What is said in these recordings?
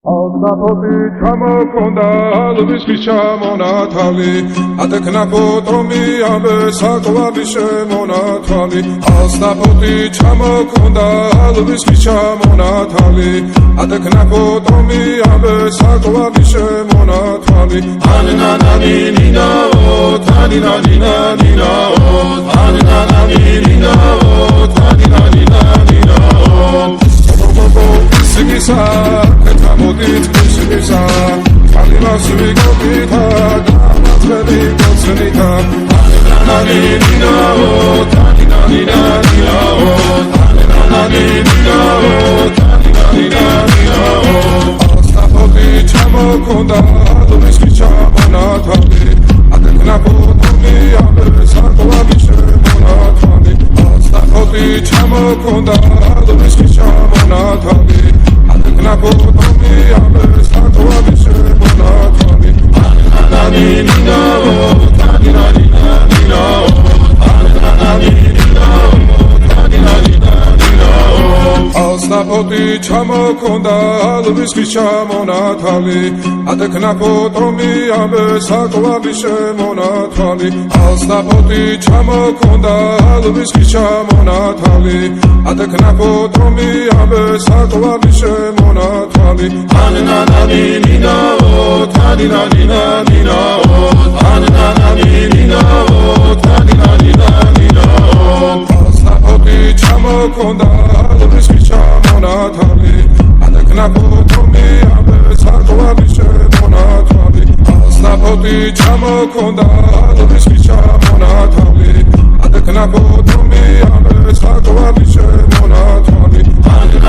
Alsapoti ჩამოქონდა ალვისის ჩამონათალი ატეკნა პოტრომი ამბე საკვარი შემონათალი Alsapoti ჩამოქონდა ალვისის ჩამონათალი ატეკნა პოტრომი ამბე საკვარი შემონათალი ანანანინინაო თანინანინანინაო ანანანინინაო თანინანინანინაო Sigisa, etamodit kusigisa Kalima sivigopita, damatveli kotsenita Anananina-o, taninanina-nina-o Anananina-o, taninanina-nina-o Alsapoti çamokonda, alviski çamonatali Atekna potomi, ambe sakovavi shemonatali Alsapoti çamokonda, alviski çamonatali Atekna potomi, ambe sakovavi shemonatali Anananina-o, taninanina-nina-o Anananina-o, taninanina-nina-o Alsapoti çamokonda, alviski çamonatali Atekna potomi, ambe sakovavi shemonatali Alsapoti çamokonda, alviski çamonatali Atekna potomi, ambe sakovavi shemonatali Anananina-o, taninanina-nina-o Anananina-o, taninanina-nina-o Alsapoti çamokonda, alviski çamonatali Atekna potomi, ambe sakovavi shemonatali Alsapoti çamokonda, alviski çamonatali Atekna potomi, ambe sakovavi shemonatali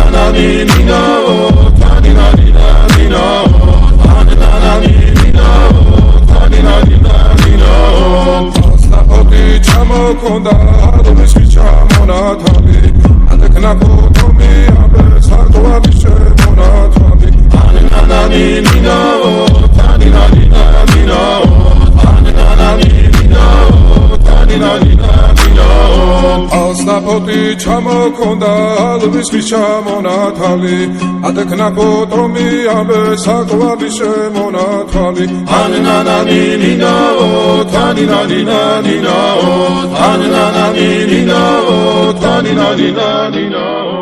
Anananina-o, taninanina-nina-o Anananina-o, taninanina-nina-o Alsapoti çamokonda, alviski çamonatali Atekna potomi, ambe sakovavi shemonatali Anananina-o, taninanina-nina-o Anananina-o, taninanina-nina-o Alsapoti çamokonda, alviski çamonatali Atekna potomi, ambe sakovavi shemonatali Anananina-o, taninanina-nina-o Anananina-o, taninanina-nina-o